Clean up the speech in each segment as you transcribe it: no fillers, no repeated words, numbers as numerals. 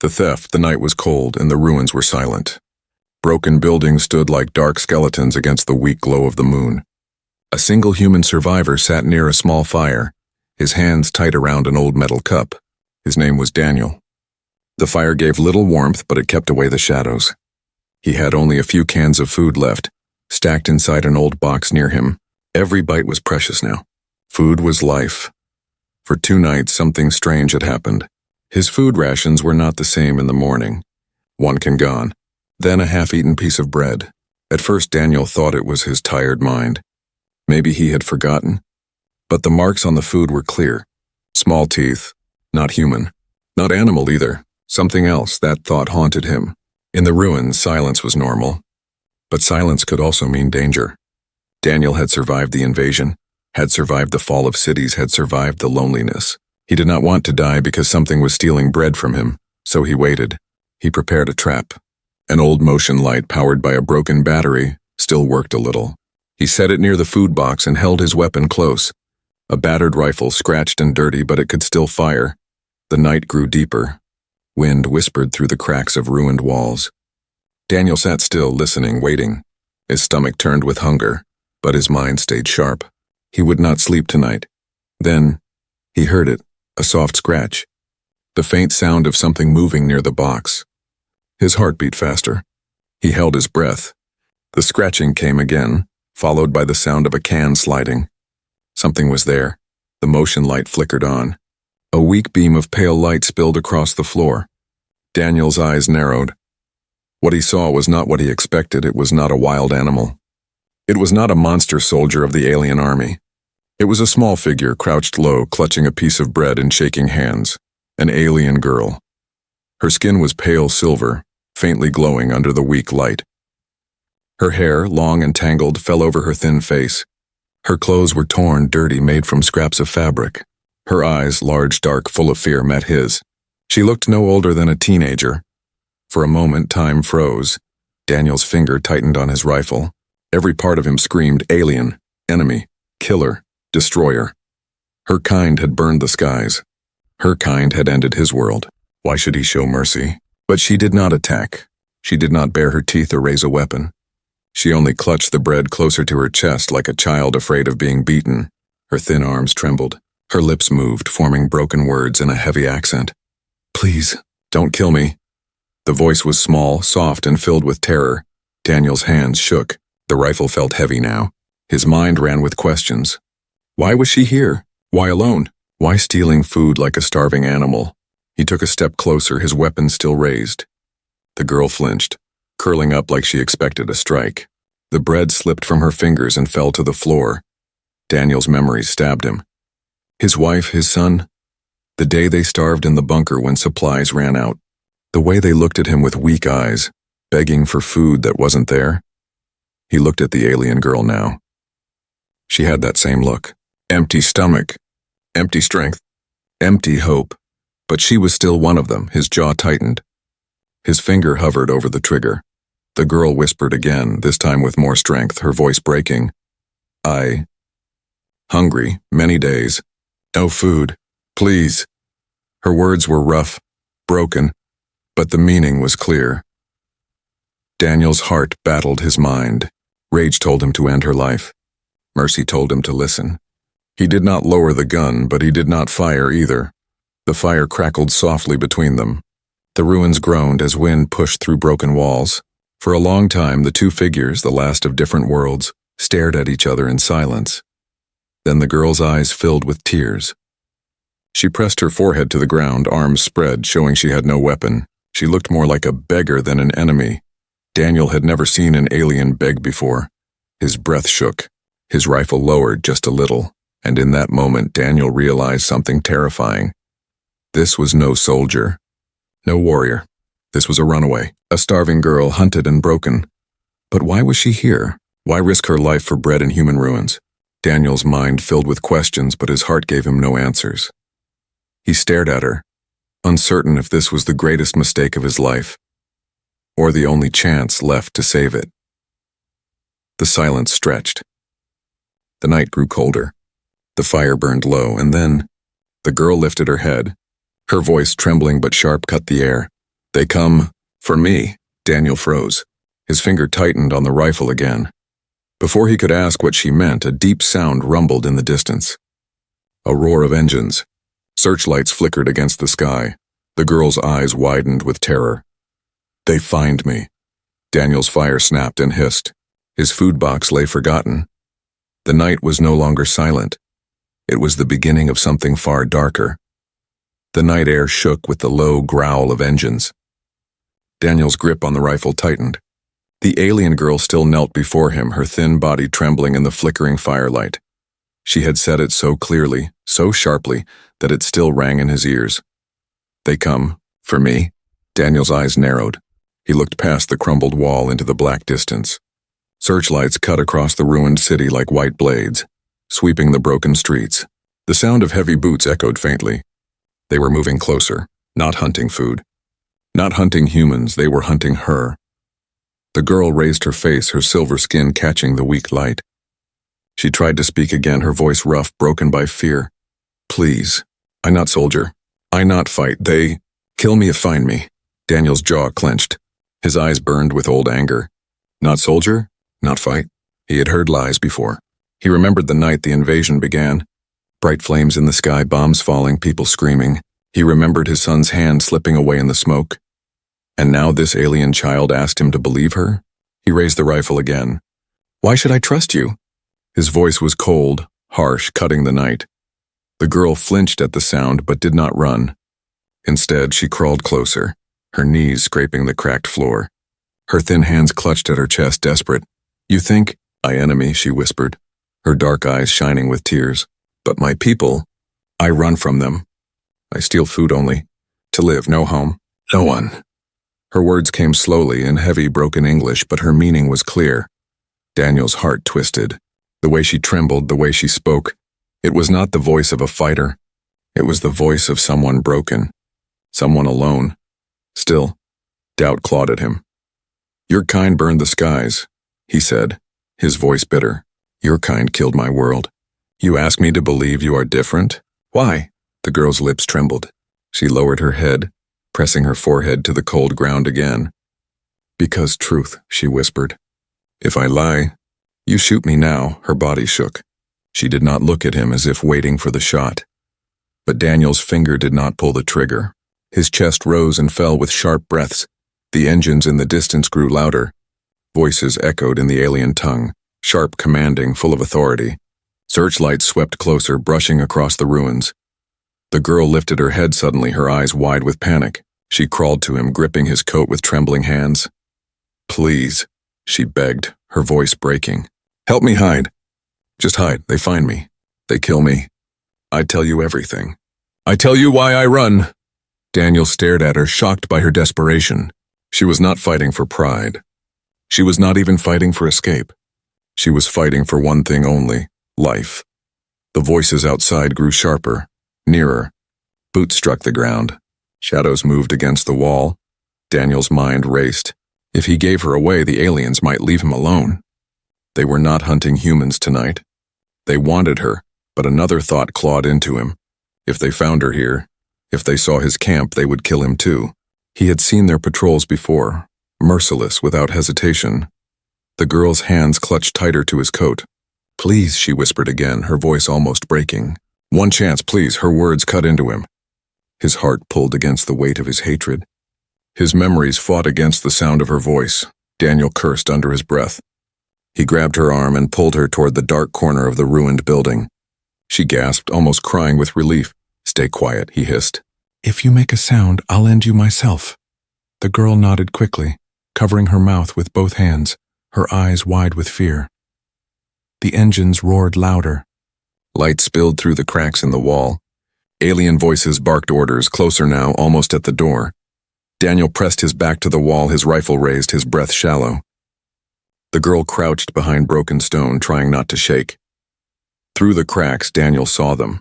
The night was cold, and the ruins were silent. Broken buildings stood like dark skeletons against the weak glow of the moon. A single human survivor sat near a small fire, his hands tight around an old metal cup. His name was Daniel. The fire gave little warmth, but it kept away the shadows. He had only a few cans of food left, stacked inside an old box near him. Every bite was precious now. Food was life. For 2 nights, something strange had happened. His food rations were not the same in the morning. 1 can gone, then a half-eaten piece of bread. At first, Daniel thought it was his tired mind. Maybe he had forgotten. But the marks on the food were clear. Small teeth, not human, not animal either. Something else. That thought haunted him. In the ruins, silence was normal. But silence could also mean danger. Daniel had survived the invasion, had survived the fall of cities, had survived the loneliness. He did not want to die because something was stealing bread from him, so he waited. He prepared a trap. An old motion light powered by a broken battery still worked a little. He set it near the food box and held his weapon close. A battered rifle, scratched and dirty, but it could still fire. The night grew deeper. Wind whispered through the cracks of ruined walls. Daniel sat still, listening, waiting. His stomach turned with hunger, but his mind stayed sharp. He would not sleep tonight. Then, he heard it, a soft scratch. The faint sound of something moving near the box. His heart beat faster. He held his breath. The scratching came again, followed by the sound of a can sliding. Something was there. The motion light flickered on. A weak beam of pale light spilled across the floor. Daniel's eyes narrowed. What he saw was not what he expected. It was not a wild animal. It was not a monster soldier of the alien army. It was a small figure crouched low, clutching a piece of bread and shaking hands. An alien girl. Her skin was pale silver, faintly glowing under the weak light. Her hair, long and tangled, fell over her thin face. Her clothes were torn, dirty, made from scraps of fabric. Her eyes, large, dark, full of fear, met his. She looked no older than a teenager. For a moment, time froze. Daniel's finger tightened on his rifle. Every part of him screamed alien, enemy, killer, destroyer. Her kind had burned the skies. Her kind had ended his world. Why should he show mercy? But she did not attack. She did not bare her teeth or raise a weapon. She only clutched the bread closer to her chest like a child afraid of being beaten. Her thin arms trembled. Her lips moved, forming broken words in a heavy accent. "Please, don't kill me." The voice was small, soft, and filled with terror. Daniel's hands shook. The rifle felt heavy now. His mind ran with questions. Why was she here? Why alone? Why stealing food like a starving animal? He took a step closer, his weapon still raised. The girl flinched, curling up like she expected a strike. The bread slipped from her fingers and fell to the floor. Daniel's memories stabbed him. His wife, his son. The day they starved in the bunker when supplies ran out. The way they looked at him with weak eyes, begging for food that wasn't there. He looked at the alien girl now. She had that same look. Empty stomach, empty strength, empty hope. But she was still one of them. His jaw tightened. His finger hovered over the trigger. The girl whispered again, this time with more strength, her voice breaking. Hungry, many days. No food. Please. Her words were rough, broken, but the meaning was clear. Daniel's heart battled his mind. Rage told him to end her life. Mercy told him to listen. He did not lower the gun, but he did not fire either. The fire crackled softly between them. The ruins groaned as wind pushed through broken walls. For a long time, the two figures, the last of different worlds, stared at each other in silence. Then the girl's eyes filled with tears. She pressed her forehead to the ground, arms spread, showing she had no weapon. She looked more like a beggar than an enemy. Daniel had never seen an alien beg before. His breath shook. His rifle lowered just a little, and in that moment Daniel realized something terrifying. This was no soldier, no warrior. This was a runaway, a starving girl, hunted and broken. But why was she here? Why risk her life for bread in human ruins? Daniel's mind filled with questions, but his heart gave him no answers. He stared at her, uncertain if this was the greatest mistake of his life, or the only chance left to save it. The silence stretched. The night grew colder. The fire burned low, and then the girl lifted her head. Her voice, trembling but sharp, cut the air. They come for me. Daniel froze. His finger tightened on the rifle again. Before he could ask what she meant, a deep sound rumbled in the distance. A roar of engines. Searchlights flickered against the sky. The girl's eyes widened with terror. They find me. Daniel's fire snapped and hissed. His food box lay forgotten. The night was no longer silent. It was the beginning of something far darker. The night air shook with the low growl of engines. Daniel's grip on the rifle tightened. The alien girl still knelt before him, her thin body trembling in the flickering firelight. She had said it so clearly, so sharply, that it still rang in his ears. They come for me. Daniel's eyes narrowed. He looked past the crumbled wall into the black distance. Searchlights cut across the ruined city like white blades, sweeping the broken streets. The sound of heavy boots echoed faintly. They were moving closer, not hunting food. Not hunting humans, they were hunting her. The girl raised her face, her silver skin catching the weak light. She tried to speak again, her voice rough, broken by fear. Please, I not soldier. I not fight. They kill me if find me. Daniel's jaw clenched. His eyes burned with old anger. Not soldier? Not fight? He had heard lies before. He remembered the night the invasion began. Bright flames in the sky, bombs falling, people screaming. He remembered his son's hand slipping away in the smoke. And now this alien child asked him to believe her? He raised the rifle again. Why should I trust you? His voice was cold, harsh, cutting the night. The girl flinched at the sound but did not run. Instead, she crawled closer, her knees scraping the cracked floor. Her thin hands clutched at her chest, desperate. You think, I enemy, she whispered, her dark eyes shining with tears. But my people, I run from them. I steal food only. To live, no home, no one. Her words came slowly in heavy, broken English, but her meaning was clear. Daniel's heart twisted. The way she trembled, the way she spoke. It was not the voice of a fighter. It was the voice of someone broken. Someone alone. Still, doubt clawed at him. Your kind burned the skies, he said, his voice bitter. Your kind killed my world. You ask me to believe you are different? Why? The girl's lips trembled. She lowered her head, pressing her forehead to the cold ground again. Because truth, she whispered. If I lie, you shoot me now. Her body shook. She did not look at him as if waiting for the shot. But Daniel's finger did not pull the trigger. His chest rose and fell with sharp breaths. The engines in the distance grew louder. Voices echoed in the alien tongue, sharp, commanding, full of authority. Searchlights swept closer, brushing across the ruins. The girl lifted her head suddenly, her eyes wide with panic. She crawled to him, gripping his coat with trembling hands. Please, she begged, her voice breaking. Help me hide. Just hide. They find me. They kill me. I tell you everything. I tell you why I run. Daniel stared at her, shocked by her desperation. She was not fighting for pride. She was not even fighting for escape. She was fighting for one thing only, life. The voices outside grew sharper, nearer. Boots struck the ground. Shadows moved against the wall. Daniel's mind raced. If he gave her away, the aliens might leave him alone. They were not hunting humans tonight. They wanted her, but another thought clawed into him. If they found her here, if they saw his camp, they would kill him too. He had seen their patrols before, merciless, without hesitation. The girl's hands clutched tighter to his coat. Please, she whispered again, her voice almost breaking. One chance, please, her words cut into him. His heart pulled against the weight of his hatred. His memories fought against the sound of her voice. Daniel cursed under his breath. He grabbed her arm and pulled her toward the dark corner of the ruined building. She gasped, almost crying with relief. Stay quiet, he hissed. If you make a sound, I'll end you myself. The girl nodded quickly, covering her mouth with both hands, her eyes wide with fear. The engines roared louder. Light spilled through the cracks in the wall. Alien voices barked orders, closer now, almost at the door. Daniel pressed his back to the wall, his rifle raised, his breath shallow. The girl crouched behind broken stone, trying not to shake. Through the cracks, Daniel saw them.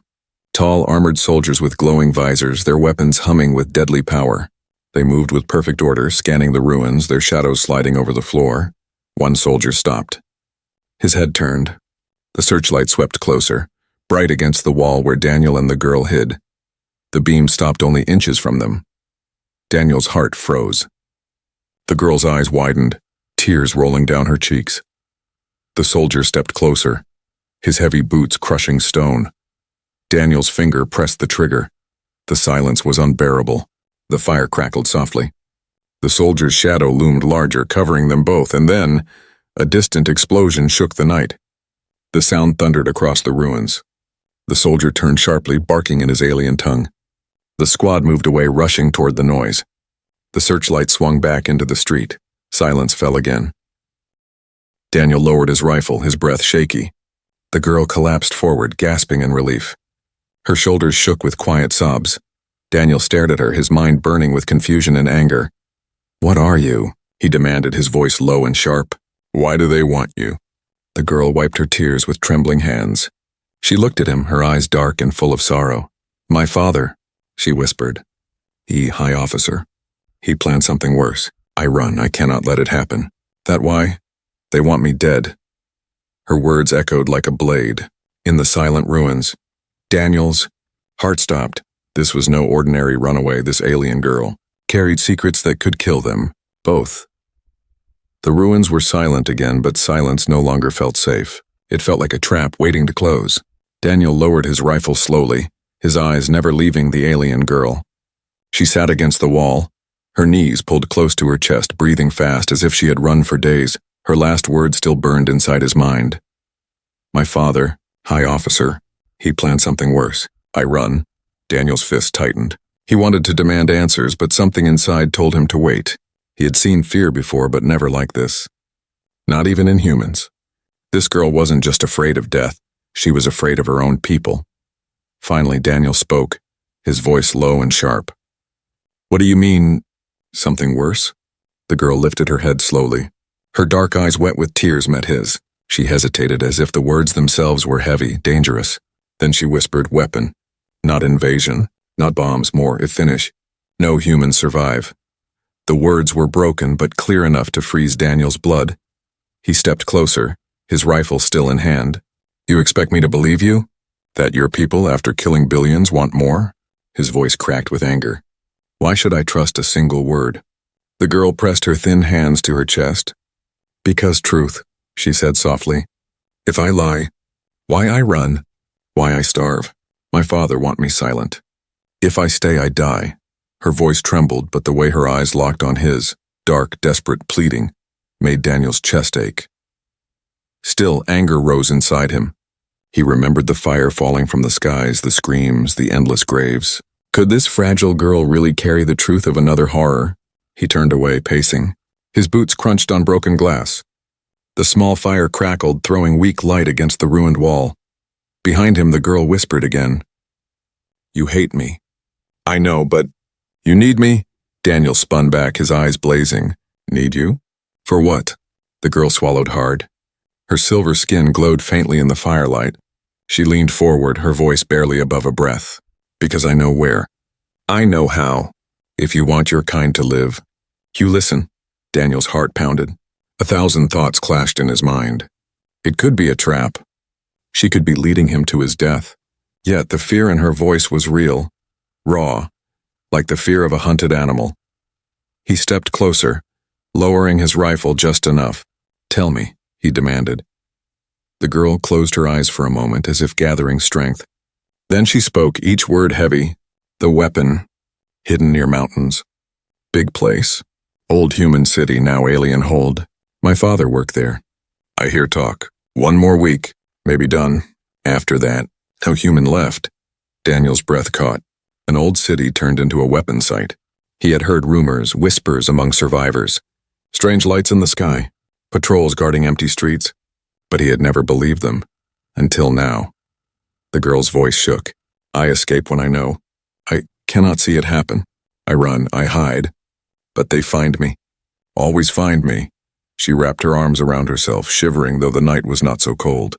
Tall, armored soldiers with glowing visors, their weapons humming with deadly power. They moved with perfect order, scanning the ruins, their shadows sliding over the floor. One soldier stopped. His head turned. The searchlight swept closer, bright against the wall where Daniel and the girl hid. The beam stopped only inches from them. Daniel's heart froze. The girl's eyes widened, tears rolling down her cheeks. The soldier stepped closer, his heavy boots crushing stone. Daniel's finger pressed the trigger. The silence was unbearable. The fire crackled softly. The soldier's shadow loomed larger, covering them both, and then a distant explosion shook the night. The sound thundered across the ruins. The soldier turned sharply, barking in his alien tongue. The squad moved away, rushing toward the noise. The searchlight swung back into the street. Silence fell again. Daniel lowered his rifle, his breath shaky. The girl collapsed forward, gasping in relief. Her shoulders shook with quiet sobs. Daniel stared at her, his mind burning with confusion and anger. "What are you?" he demanded, his voice low and sharp. "Why do they want you?" The girl wiped her tears with trembling hands. She looked at him, her eyes dark and full of sorrow. "My father," she whispered. "He, high officer. He planned something worse. I run. I cannot let it happen. That why? They want me dead." Her words echoed like a blade. In the silent ruins, Daniel's heart stopped. This was no ordinary runaway. This alien girl carried secrets that could kill them, both. The ruins were silent again, but silence no longer felt safe. It felt like a trap waiting to close. Daniel lowered his rifle slowly, his eyes never leaving the alien girl. She sat against the wall, her knees pulled close to her chest, breathing fast as if she had run for days. Her last word still burned inside his mind. "My father, high officer. He planned something worse. I run." Daniel's fist tightened. He wanted to demand answers, but something inside told him to wait. He had seen fear before, but never like this. Not even in humans. This girl wasn't just afraid of death. She was afraid of her own people. Finally, Daniel spoke, his voice low and sharp. "What do you mean, something worse?" The girl lifted her head slowly. Her dark eyes wet with tears met his. She hesitated as if the words themselves were heavy, dangerous. Then she whispered, "Weapon. Not invasion, not bombs, more, if finish. No humans survive." The words were broken but clear enough to freeze Daniel's blood. He stepped closer, his rifle still in hand. "You expect me to believe you? That your people, after killing billions, want more?" His voice cracked with anger. "Why should I trust a single word?" The girl pressed her thin hands to her chest. "Because truth," she said softly. "If I lie, why I run, why I starve. My father want me silent. If I stay, I die." Her voice trembled, but the way her eyes locked on his, dark, desperate, pleading, made Daniel's chest ache. Still, anger rose inside him. He remembered the fire falling from the skies, the screams, the endless graves. Could this fragile girl really carry the truth of another horror? He turned away, pacing. His boots crunched on broken glass. The small fire crackled, throwing weak light against the ruined wall. Behind him, the girl whispered again. "You hate me." "I know, but you need me?" Daniel spun back, his eyes blazing. "Need you? For what?" The girl swallowed hard. Her silver skin glowed faintly in the firelight. She leaned forward, her voice barely above a breath. "Because I know where. I know how. If you want your kind to live." "You listen." Daniel's heart pounded. 1,000 thoughts clashed in his mind. It could be a trap. She could be leading him to his death. Yet the fear in her voice was real, raw, like the fear of a hunted animal. He stepped closer, lowering his rifle just enough. "Tell me," he demanded. The girl closed her eyes for a moment as if gathering strength. Then she spoke, each word heavy. "The weapon, hidden near mountains. Big place. Old human city, now alien hold. My father worked there. I hear talk. 1 more week, maybe done. After that, no human left." Daniel's breath caught. An old city turned into a weapon site. He had heard rumors, whispers among survivors. Strange lights in the sky, patrols guarding empty streets. But he had never believed them. Until now. The girl's voice shook. "I escape when I know. I cannot see it happen. I run, I hide. But they find me. Always find me." She wrapped her arms around herself, shivering though the night was not so cold.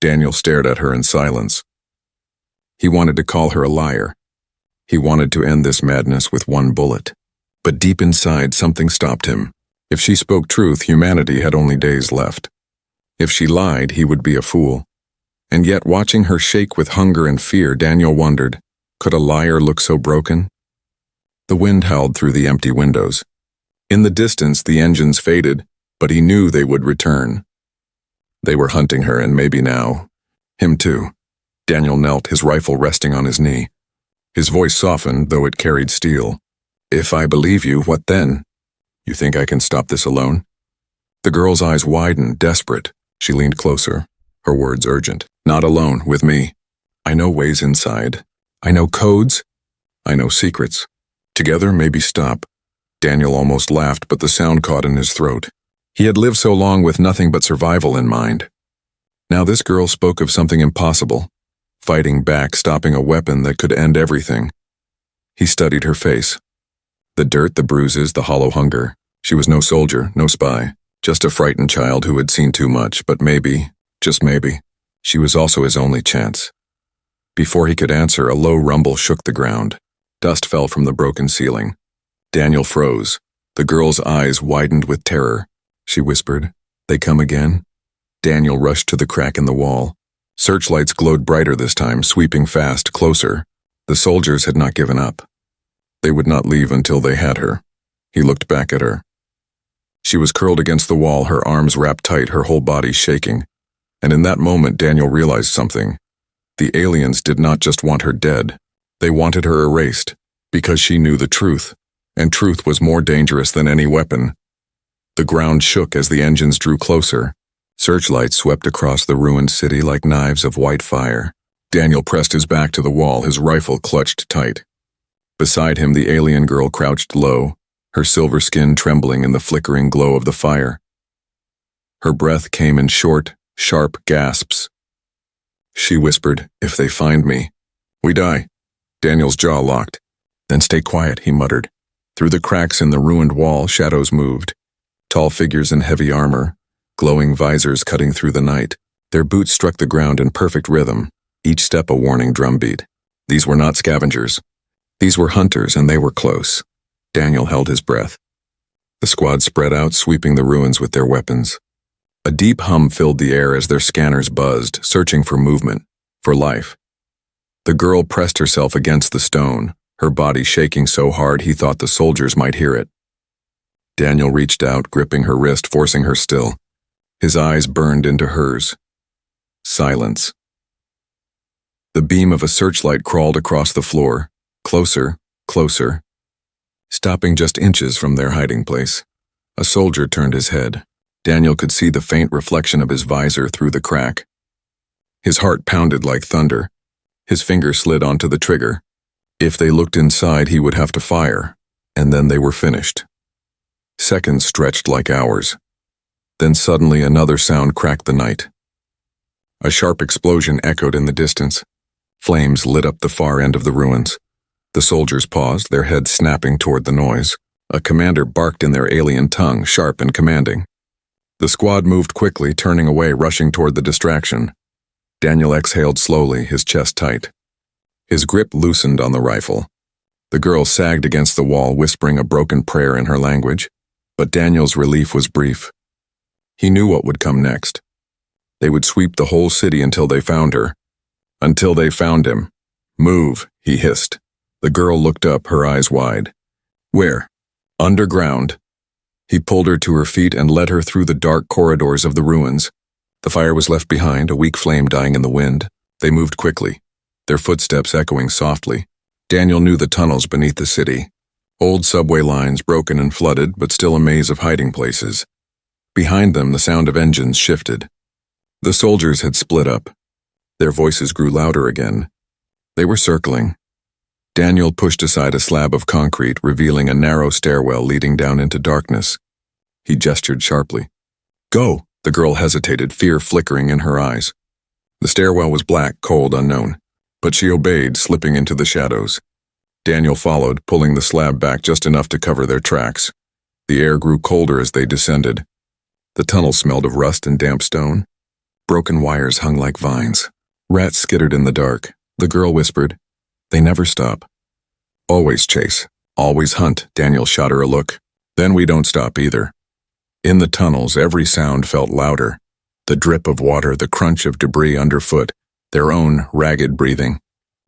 Daniel stared at her in silence. He wanted to call her a liar. He wanted to end this madness with 1 bullet. But deep inside, something stopped him. If she spoke truth, humanity had only days left. If she lied, he would be a fool. And yet, watching her shake with hunger and fear, Daniel wondered, could a liar look so broken? The wind howled through the empty windows. In the distance, the engines faded, but he knew they would return. They were hunting her, and maybe now, him too. Daniel knelt, his rifle resting on his knee. His voice softened, though it carried steel. If I believe you, what then? You think I can stop this alone? The girl's eyes widened, desperate. She leaned closer, her words urgent. Not alone, with me. I know ways inside. I know codes. I know secrets. Together, maybe stop. Daniel almost laughed, but the sound caught in his throat. He had lived so long with nothing but survival in mind. Now this girl spoke of something impossible. Fighting back, stopping a weapon that could end everything. He studied her face. The dirt, the bruises, the hollow hunger. She was no soldier, no spy. Just a frightened child who had seen too much, but maybe, just maybe, she was also his only chance. Before he could answer, a low rumble shook the ground. Dust fell from the broken ceiling. Daniel froze. The girl's eyes widened with terror. She whispered, "They come again?" Daniel rushed to the crack in the wall. Searchlights glowed brighter this time, sweeping fast, closer. The soldiers had not given up. They would not leave until they had her. He looked back at her. She was curled against the wall, her arms wrapped tight, her whole body shaking. And in that moment, Daniel realized something. The aliens did not just want her dead. They wanted her erased, because she knew the truth, and truth was more dangerous than any weapon. The ground shook as the engines drew closer. Searchlights swept across the ruined city like knives of white fire. Daniel pressed his back to the wall, his rifle clutched tight. Beside him, the alien girl crouched low, her silver skin trembling in the flickering glow of the fire. Her breath came in short, sharp gasps. She whispered, "If they find me, we die." Daniel's jaw locked. "Then stay quiet," he muttered. Through the cracks in the ruined wall, shadows moved. Tall figures in heavy armor, glowing visors cutting through the night. Their boots struck the ground in perfect rhythm, each step a warning drumbeat. These were not scavengers. These were hunters, and they were close. Daniel held his breath. The squad spread out, sweeping the ruins with their weapons. A deep hum filled the air as their scanners buzzed, searching for movement, for life. The girl pressed herself against the stone, her body shaking so hard he thought the soldiers might hear it. Daniel reached out, gripping her wrist, forcing her still. His eyes burned into hers. Silence. The beam of a searchlight crawled across the floor, closer, closer, stopping just inches from their hiding place. A soldier turned his head. Daniel could see the faint reflection of his visor through the crack. His heart pounded like thunder. His finger slid onto the trigger. If they looked inside, he would have to fire, and then they were finished. Seconds stretched like hours. Then suddenly another sound cracked the night. A sharp explosion echoed in the distance. Flames lit up the far end of the ruins. The soldiers paused, their heads snapping toward the noise. A commander barked in their alien tongue, sharp and commanding. The squad moved quickly, turning away, rushing toward the distraction. Daniel exhaled slowly, his chest tight. His grip loosened on the rifle. The girl sagged against the wall, whispering a broken prayer in her language. But Daniel's relief was brief. He knew what would come next. They would sweep the whole city until they found her. Until they found him. "Move," he hissed. The girl looked up, her eyes wide. "Where?" "Underground." He pulled her to her feet and led her through the dark corridors of the ruins. The fire was left behind, a weak flame dying in the wind. They moved quickly, their footsteps echoing softly. Daniel knew the tunnels beneath the city. Old subway lines, broken and flooded, but still a maze of hiding places. Behind them, the sound of engines shifted. The soldiers had split up. Their voices grew louder again. They were circling. Daniel pushed aside a slab of concrete, revealing a narrow stairwell leading down into darkness. He gestured sharply. "Go!" The girl hesitated, fear flickering in her eyes. The stairwell was black, cold, unknown. But she obeyed, slipping into the shadows. Daniel followed, pulling the slab back just enough to cover their tracks. The air grew colder as they descended. The tunnel smelled of rust and damp stone. Broken wires hung like vines. Rats skittered in the dark. The girl whispered, "They never stop." "Always chase. Always hunt." Daniel shot her a look. "Then we don't stop either." In the tunnels, every sound felt louder. The drip of water, the crunch of debris underfoot, their own ragged breathing.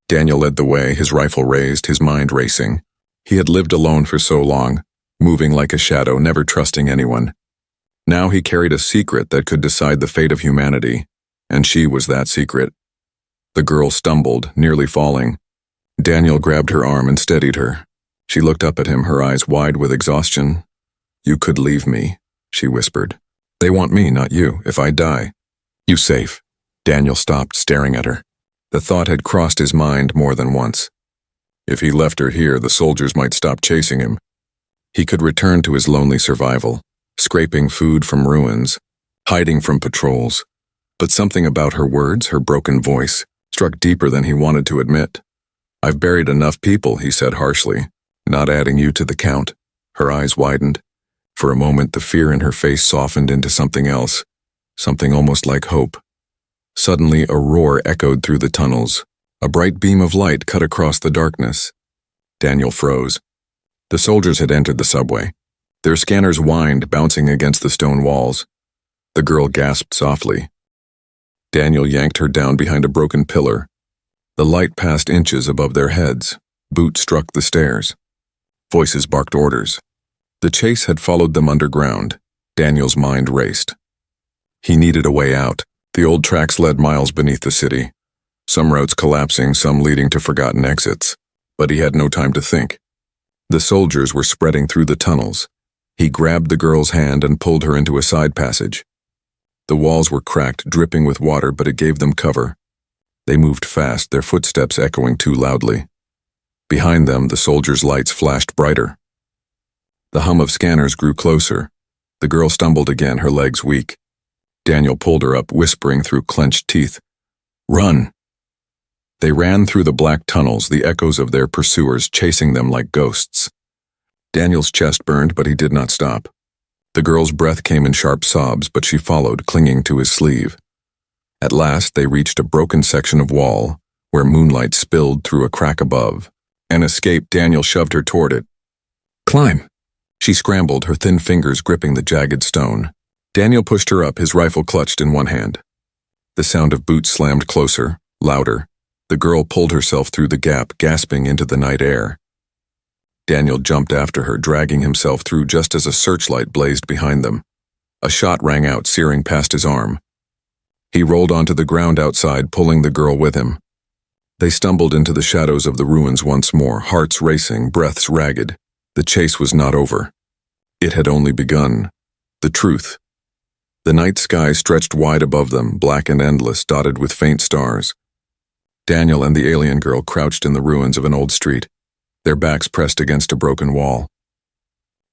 Daniel led the way, his rifle raised, his mind racing. He had lived alone for so long, moving like a shadow, never trusting anyone. Now he carried a secret that could decide the fate of humanity, and she was that secret. The girl stumbled, nearly falling. Daniel grabbed her arm and steadied her. She looked up at him, her eyes wide with exhaustion. "You could leave me," she whispered. "They want me, not you, if I die." "You safe." Daniel stopped, staring at her. The thought had crossed his mind more than once. If he left her here, the soldiers might stop chasing him. He could return to his lonely survival, scraping food from ruins, hiding from patrols. But something about her words, her broken voice, struck deeper than he wanted to admit. "I've buried enough people," he said harshly, "not adding you to the count." Her eyes widened. For a moment, the fear in her face softened into something else, something almost like hope. Suddenly, a roar echoed through the tunnels. A bright beam of light cut across the darkness. Daniel froze. The soldiers had entered the subway. Their scanners whined, bouncing against the stone walls. The girl gasped softly. Daniel yanked her down behind a broken pillar. The light passed inches above their heads. Boots struck the stairs. Voices barked orders. The chase had followed them underground. Daniel's mind raced. He needed a way out. The old tracks led miles beneath the city, some routes collapsing, some leading to forgotten exits. But he had no time to think. The soldiers were spreading through the tunnels. He grabbed the girl's hand and pulled her into a side passage. The walls were cracked, dripping with water, but it gave them cover. They moved fast, their footsteps echoing too loudly. Behind them, the soldiers' lights flashed brighter. The hum of scanners grew closer. The girl stumbled again, her legs weak. Daniel pulled her up, whispering through clenched teeth, "Run!" They ran through the black tunnels, the echoes of their pursuers chasing them like ghosts. Daniel's chest burned, but he did not stop. The girl's breath came in sharp sobs, but she followed, clinging to his sleeve. At last, they reached a broken section of wall, where moonlight spilled through a crack above. An escape. Daniel shoved her toward it. "Climb!" She scrambled, her thin fingers gripping the jagged stone. Daniel pushed her up, his rifle clutched in one hand. The sound of boots slammed closer, louder. The girl pulled herself through the gap, gasping into the night air. Daniel jumped after her, dragging himself through just as a searchlight blazed behind them. A shot rang out, searing past his arm. He rolled onto the ground outside, pulling the girl with him. They stumbled into the shadows of the ruins once more, hearts racing, breaths ragged. The chase was not over. It had only begun. The truth. The night sky stretched wide above them, black and endless, dotted with faint stars. Daniel and the alien girl crouched in the ruins of an old street, their backs pressed against a broken wall.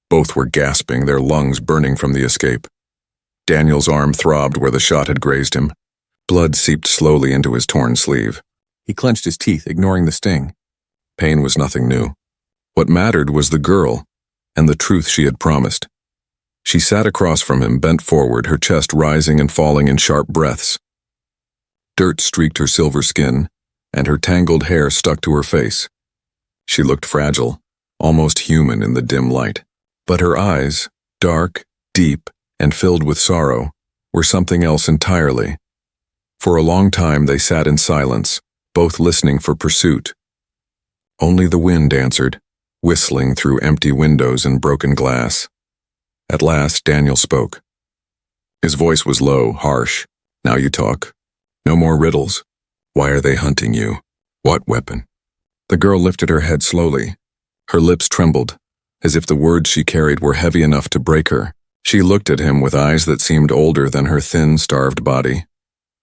Both were gasping, their lungs burning from the escape. Daniel's arm throbbed where the shot had grazed him. Blood seeped slowly into his torn sleeve. He clenched his teeth, ignoring the sting. Pain was nothing new. What mattered was the girl, and the truth she had promised. She sat across from him, bent forward, her chest rising and falling in sharp breaths. Dirt streaked her silver skin, and her tangled hair stuck to her face. She looked fragile, almost human in the dim light. But her eyes, dark, deep, and filled with sorrow, were something else entirely. For a long time they sat in silence, both listening for pursuit. Only the wind answered, whistling through empty windows and broken glass. At last, Daniel spoke. His voice was low, harsh. "Now you talk. No more riddles. Why are they hunting you? What weapon?" The girl lifted her head slowly. Her lips trembled, as if the words she carried were heavy enough to break her. She looked at him with eyes that seemed older than her thin, starved body.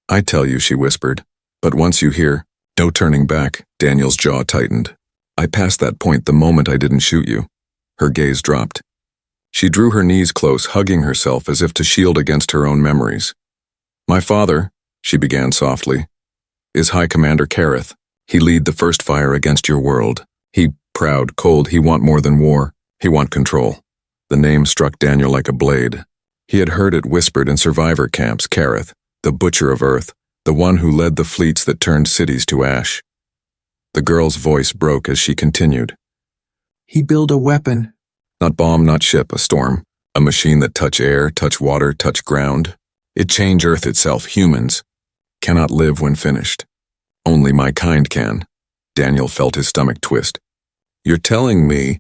"I tell you," she whispered, "but once you hear, no turning back." Daniel's jaw tightened. "I passed that point the moment I didn't shoot you." Her gaze dropped. She drew her knees close, hugging herself as if to shield against her own memories. "My father," she began softly, "is High Commander Kareth. He lead the first fire against your world. He, proud, cold, he want more than war. He want control." The name struck Daniel like a blade. He had heard it whispered in survivor camps, Kareth, the butcher of Earth, the one who led the fleets that turned cities to ash. The girl's voice broke as she continued. "He built a weapon. Not bomb, not ship, a storm. A machine that touch air, touch water, touch ground. It change Earth itself. Humans cannot live when finished. Only my kind can." Daniel felt his stomach twist. You're telling me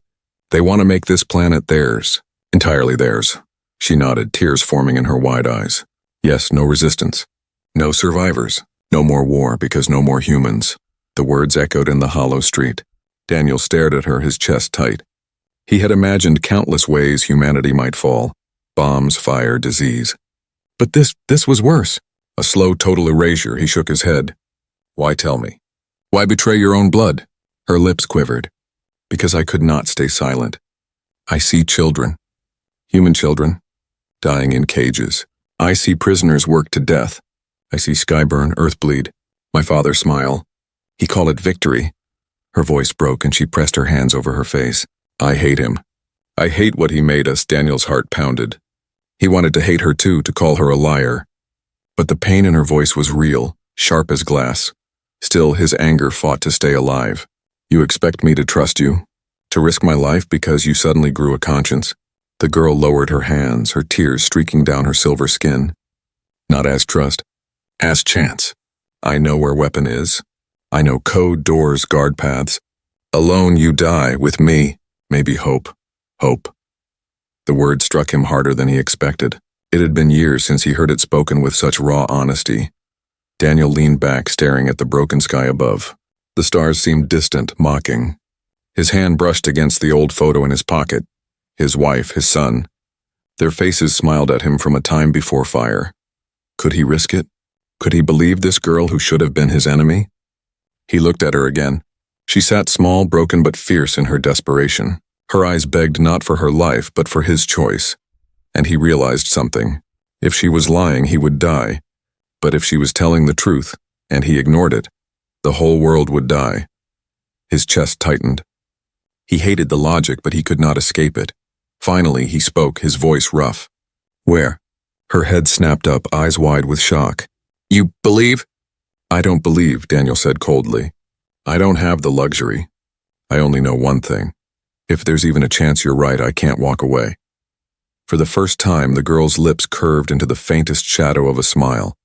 they want to make this planet theirs? Entirely theirs. She nodded, tears forming in her wide eyes. Yes, no resistance. No survivors. No more war because no more humans. The words echoed in the hollow street. Daniel stared at her, his chest tight. He had imagined countless ways humanity might fall. Bombs, fire, disease. But this was worse. A slow, total erasure. He shook his head. Why tell me? Why betray your own blood? Her lips quivered. Because I could not stay silent. I see children. Human children. Dying in cages. I see prisoners worked to death. I see sky burn, earth bleed. My father smile. He called it victory. Her voice broke and she pressed her hands over her face. I hate him. I hate what he made us. Daniel's heart pounded. He wanted to hate her too, to call her a liar. But the pain in her voice was real, sharp as glass. Still, his anger fought to stay alive. You expect me to trust you? To risk my life because you suddenly grew a conscience? The girl lowered her hands, her tears streaking down her silver skin. Not as trust, as chance. I know where weapon is. I know code, doors, guard paths. Alone you die, with me, maybe hope. Hope. The word struck him harder than he expected. It had been years since he heard it spoken with such raw honesty. Daniel leaned back, staring at the broken sky above. The stars seemed distant, mocking. His hand brushed against the old photo in his pocket. His wife, his son. Their faces smiled at him from a time before fire. Could he risk it? Could he believe this girl who should have been his enemy? He looked at her again. She sat small, broken but fierce in her desperation. Her eyes begged not for her life, but for his choice. And he realized something. If she was lying, he would die. But if she was telling the truth, and he ignored it, the whole world would die. His chest tightened. He hated the logic, but he could not escape it. Finally, he spoke, his voice rough. Where? Her head snapped up, eyes wide with shock. You believe? I don't believe, Daniel said coldly. I don't have the luxury. I only know one thing. If there's even a chance you're right, I can't walk away. For the first time, the girl's lips curved into the faintest shadow of a smile.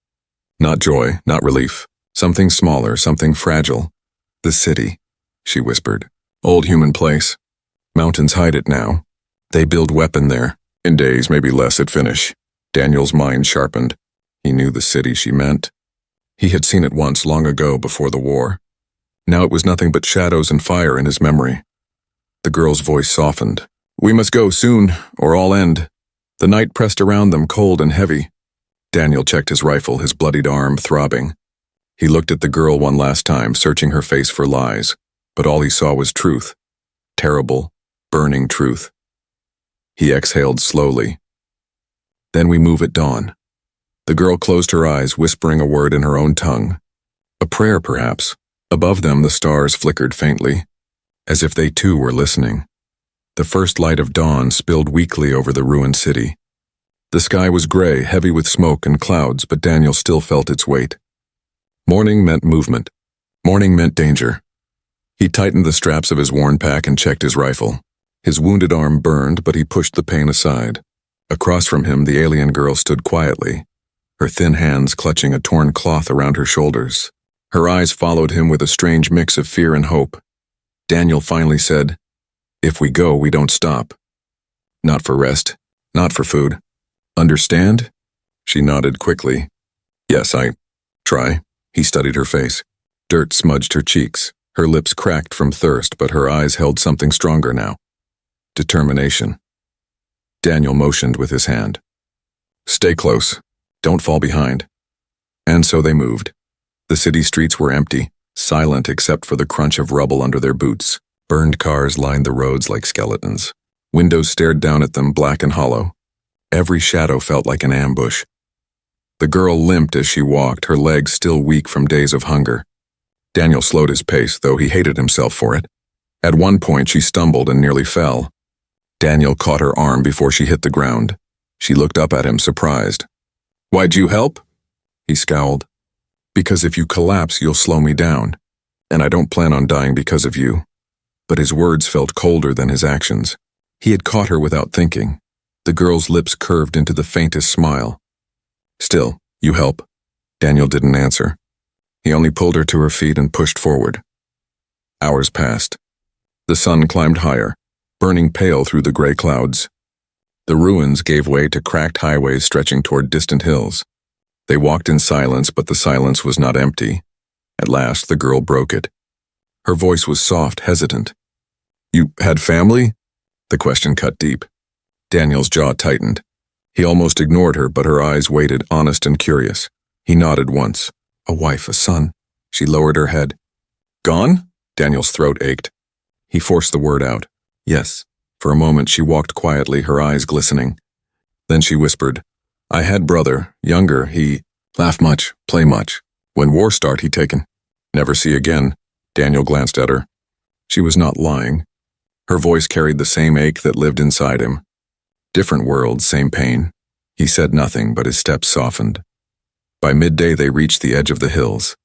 Not joy, not relief. Something smaller, something fragile. The city, she whispered. Old human place. Mountains hide it now. They build weapon there. In days, maybe less at finish. Daniel's mind sharpened. He knew the city she meant. He had seen it once, long ago, before the war. Now it was nothing but shadows and fire in his memory. The girl's voice softened. We must go soon, or all end. The night pressed around them, cold and heavy. Daniel checked his rifle, his bloodied arm throbbing. He looked at the girl one last time, searching her face for lies. But all he saw was truth. Terrible, burning truth. He exhaled slowly. Then we move at dawn. The girl closed her eyes, whispering a word in her own tongue. A prayer, perhaps. Above them, the stars flickered faintly, as if they too were listening. The first light of dawn spilled weakly over the ruined city. The sky was gray, heavy with smoke and clouds, but Daniel still felt its weight. Morning meant movement. Morning meant danger. He tightened the straps of his worn pack and checked his rifle. His wounded arm burned, but he pushed the pain aside. Across from him, the alien girl stood quietly, her thin hands clutching a torn cloth around her shoulders. Her eyes followed him with a strange mix of fear and hope. Daniel finally said, If we go, we don't stop. Not for rest, not for food. Understand? She nodded quickly. Yes, I try. He studied her face. Dirt smudged her cheeks. Her lips cracked from thirst, but her eyes held something stronger now. Determination. Daniel motioned with his hand. Stay close. Don't fall behind. And so they moved. The city streets were empty, silent except for the crunch of rubble under their boots. Burned cars lined the roads like skeletons. Windows stared down at them, black and hollow. Every shadow felt like an ambush. The girl limped as she walked, her legs still weak from days of hunger. Daniel slowed his pace, though he hated himself for it. At one point, she stumbled and nearly fell. Daniel caught her arm before she hit the ground. She looked up at him, surprised. Why'd you help? He scowled. Because if you collapse, you'll slow me down. And I don't plan on dying because of you. But his words felt colder than his actions. He had caught her without thinking. The girl's lips curved into the faintest smile. Still, you help. Daniel didn't answer. He only pulled her to her feet and pushed forward. Hours passed. The sun climbed higher, burning pale through the gray clouds. The ruins gave way to cracked highways stretching toward distant hills. They walked in silence, but the silence was not empty. At last, the girl broke it. Her voice was soft, hesitant. "You had family?" The question cut deep. Daniel's jaw tightened. He almost ignored her, but her eyes waited, honest and curious. He nodded once. "A wife, a son." She lowered her head. "Gone?" Daniel's throat ached. He forced the word out. "Yes." For a moment she walked quietly, her eyes glistening. Then she whispered, "I had brother, younger, he laugh much, play much. When war start, he taken. Never see again." Daniel glanced at her. She was not lying. Her voice carried the same ache that lived inside him. Different worlds, same pain. He said nothing, but his steps softened. By midday they reached the edge of the hills.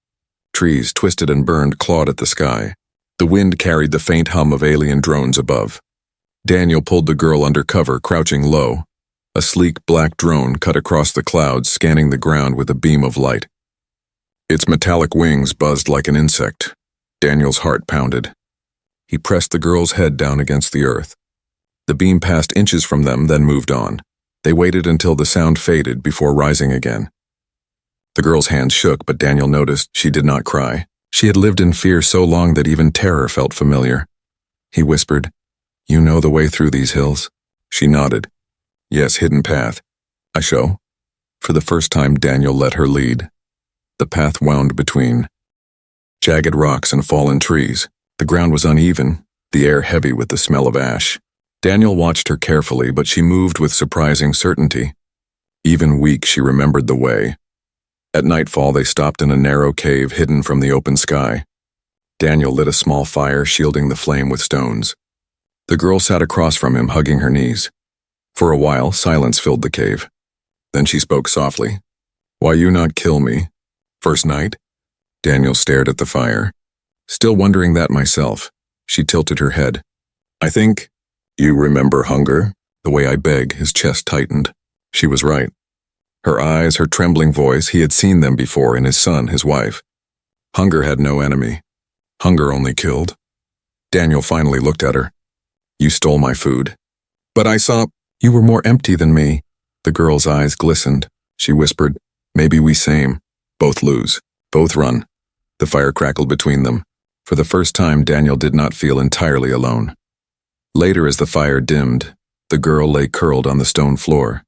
Trees, twisted and burned, clawed at the sky. The wind carried the faint hum of alien drones above. Daniel pulled the girl under cover, crouching low. A sleek black drone cut across the clouds, scanning the ground with a beam of light. Its metallic wings buzzed like an insect. Daniel's heart pounded. He pressed the girl's head down against the earth. The beam passed inches from them, then moved on. They waited until the sound faded before rising again. The girl's hands shook, but Daniel noticed she did not cry. She had lived in fear so long that even terror felt familiar. He whispered, "You know the way through these hills?" She nodded. "Yes, hidden path." "I show." For the first time, Daniel let her lead. The path wound between jagged rocks and fallen trees. The ground was uneven, the air heavy with the smell of ash. Daniel watched her carefully, but she moved with surprising certainty. Even weak, she remembered the way. At nightfall, they stopped in a narrow cave hidden from the open sky. Daniel lit a small fire, shielding the flame with stones. The girl sat across from him, hugging her knees. For a while, silence filled the cave. Then she spoke softly. "Why you not kill me? First night?" Daniel stared at the fire. "Still wondering that myself." She tilted her head. "I think you remember hunger?" The way I beg, his chest tightened. She was right. Her eyes, her trembling voice, he had seen them before in his son, his wife. Hunger had no enemy. Hunger only killed. Daniel finally looked at her. "You stole my food." "But I saw you were more empty than me." The girl's eyes glistened. She whispered, "Maybe we same. Both lose. Both run." The fire crackled between them. For the first time, Daniel did not feel entirely alone. Later, as the fire dimmed, the girl lay curled on the stone floor.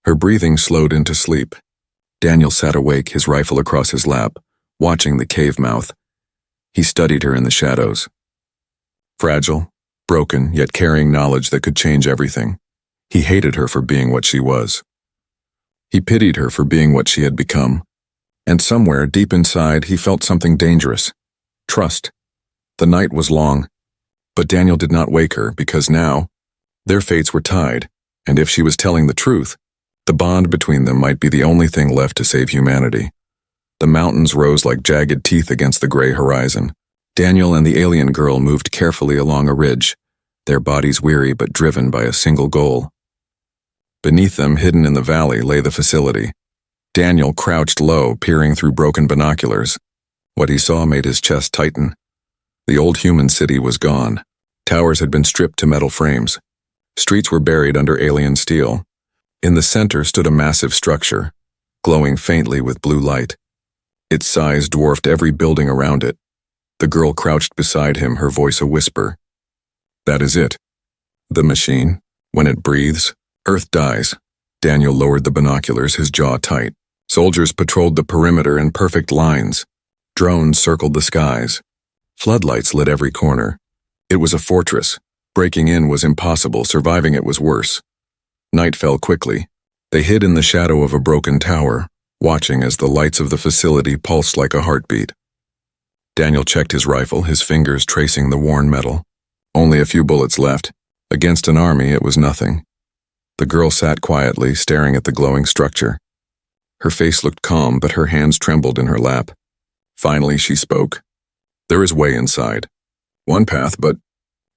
Her breathing slowed into sleep. Daniel sat awake, his rifle across his lap, watching the cave mouth. He studied her in the shadows. Fragile, broken, yet carrying knowledge that could change everything. He hated her for being what she was. He pitied her for being what she had become. And somewhere, deep inside, he felt something dangerous. Trust. The night was long, but Daniel did not wake her because now, their fates were tied, and if she was telling the truth, the bond between them might be the only thing left to save humanity. The mountains rose like jagged teeth against the gray horizon. Daniel and the alien girl moved carefully along a ridge, their bodies weary but driven by a single goal. Beneath them, hidden in the valley, lay the facility. Daniel crouched low, peering through broken binoculars. What he saw made his chest tighten. The old human city was gone. Towers had been stripped to metal frames. Streets were buried under alien steel. In the center stood a massive structure, glowing faintly with blue light. Its size dwarfed every building around it. The girl crouched beside him, her voice a whisper. "That is it. The machine. When it breathes, Earth dies." Daniel lowered the binoculars, his jaw tight. Soldiers patrolled the perimeter in perfect lines. Drones circled the skies. Floodlights lit every corner. It was a fortress. Breaking in was impossible, surviving it was worse. Night fell quickly. They hid in the shadow of a broken tower, watching as the lights of the facility pulsed like a heartbeat. Daniel checked his rifle, his fingers tracing the worn metal. Only a few bullets left. Against an army, it was nothing. The girl sat quietly, staring at the glowing structure. Her face looked calm, but her hands trembled in her lap. Finally, she spoke. "There is way inside. One path, but—"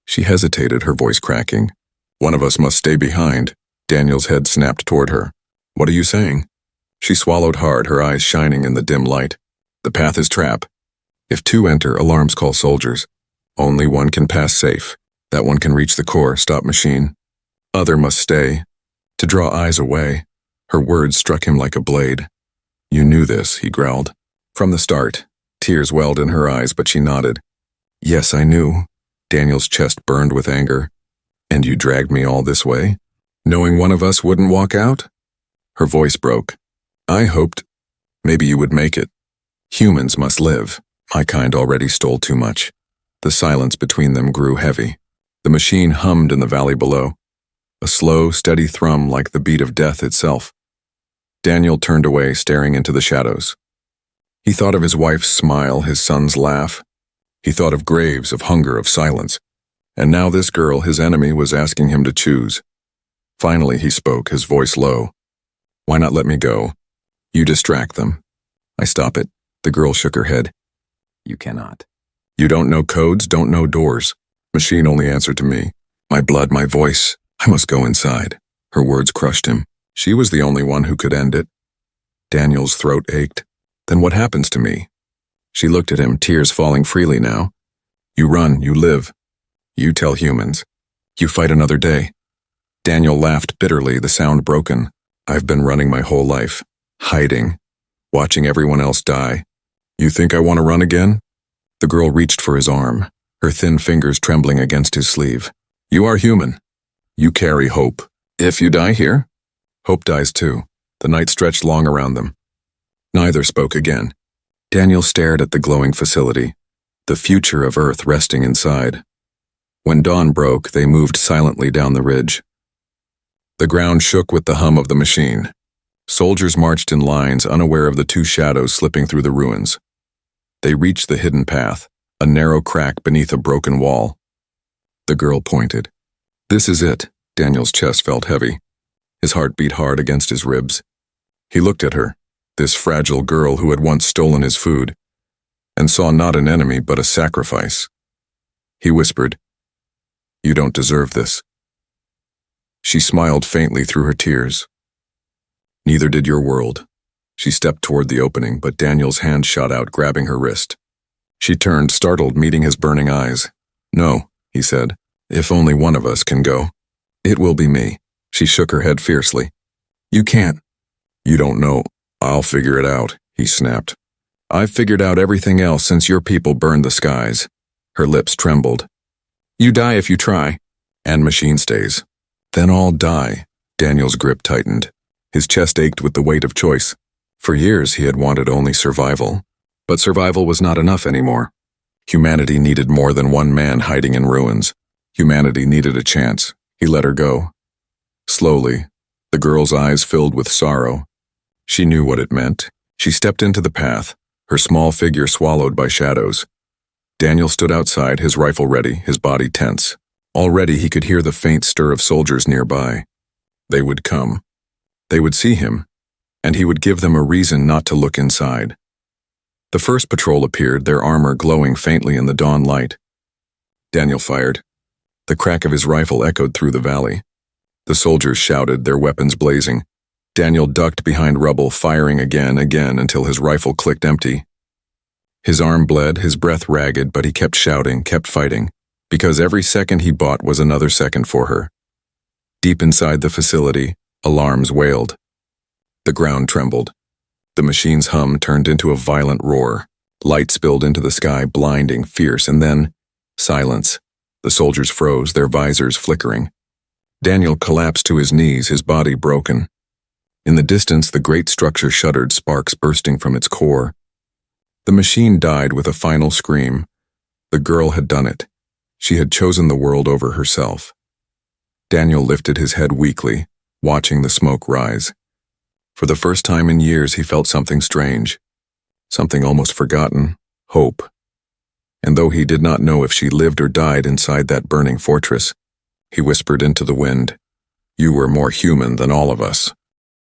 She hesitated, her voice cracking. "One of us must stay behind." Daniel's head snapped toward her. "What are you saying?" She swallowed hard, her eyes shining in the dim light. "The path is trap. If two enter, alarms call soldiers. Only one can pass safe. That one can reach the core, stop machine. Other must stay. To draw eyes away. Her words struck him like a blade. You knew this, he growled. From the start. Tears welled in her eyes, but she nodded. Yes, I knew. Daniel's chest burned with anger. And you dragged me all this way? Knowing one of us wouldn't walk out? Her voice broke. I hoped maybe you would make it. Humans must live. My kind already stole too much. The silence between them grew heavy. The machine hummed in the valley below. A slow, steady thrum like the beat of death itself. Daniel turned away, staring into the shadows. He thought of his wife's smile, his son's laugh. He thought of graves, of hunger, of silence. And now this girl, his enemy, was asking him to choose. Finally he spoke, his voice low. Why not let me go? You distract them. I stop it. The girl shook her head. You cannot. You don't know codes, don't know doors. Machine only answered to me. My blood, my voice. I must go inside. Her words crushed him. She was the only one who could end it. Daniel's throat ached. Then what happens to me? She looked at him, tears falling freely now. You run, you live. You tell humans. You fight another day. Daniel laughed bitterly, the sound broken. I've been running my whole life. Hiding. Watching everyone else die. You think I want to run again? The girl reached for his arm, her thin fingers trembling against his sleeve. You are human. You carry hope. If you die here, hope dies too. The night stretched long around them. Neither spoke again. Daniel stared at the glowing facility, the future of Earth resting inside. When dawn broke, they moved silently down the ridge. The ground shook with the hum of the machine. Soldiers marched in lines, unaware of the two shadows slipping through the ruins. They reached the hidden path, a narrow crack beneath a broken wall. The girl pointed. This is it. Daniel's chest felt heavy. His heart beat hard against his ribs. He looked at her, this fragile girl who had once stolen his food, and saw not an enemy but a sacrifice. He whispered, You don't deserve this. She smiled faintly through her tears. Neither did your world. She stepped toward the opening, but Daniel's hand shot out, grabbing her wrist. She turned, startled, meeting his burning eyes. No, he said. If only one of us can go. It will be me. She shook her head fiercely. You can't. You don't know. I'll figure it out, he snapped. I've figured out everything else since your people burned the skies. Her lips trembled. You die if you try. And machine stays. Then I'll die. Daniel's grip tightened. His chest ached with the weight of choice. For years he had wanted only survival. But survival was not enough anymore. Humanity needed more than one man hiding in ruins. Humanity needed a chance. He let her go. Slowly, the girl's eyes filled with sorrow. She knew what it meant. She stepped into the path, her small figure swallowed by shadows. Daniel stood outside, his rifle ready, his body tense. Already he could hear the faint stir of soldiers nearby. They would come. They would see him, and he would give them a reason not to look inside. The first patrol appeared, their armor glowing faintly in the dawn light. Daniel fired. The crack of his rifle echoed through the valley. The soldiers shouted, their weapons blazing. Daniel ducked behind rubble, firing again, until his rifle clicked empty. His arm bled, his breath ragged, but he kept shouting, kept fighting, because every second he bought was another second for her. Deep inside the facility, alarms wailed. The ground trembled. The machine's hum turned into a violent roar. Light spilled into the sky, blinding, fierce, and then silence. The soldiers froze, their visors flickering. Daniel collapsed to his knees, his body broken. In the distance, the great structure shuddered, sparks bursting from its core. The machine died with a final scream. The girl had done it. She had chosen the world over herself. Daniel lifted his head weakly, watching the smoke rise. For the first time in years, he felt something strange, something almost forgotten, hope. And though he did not know if she lived or died inside that burning fortress, he whispered into the wind, You were more human than all of us.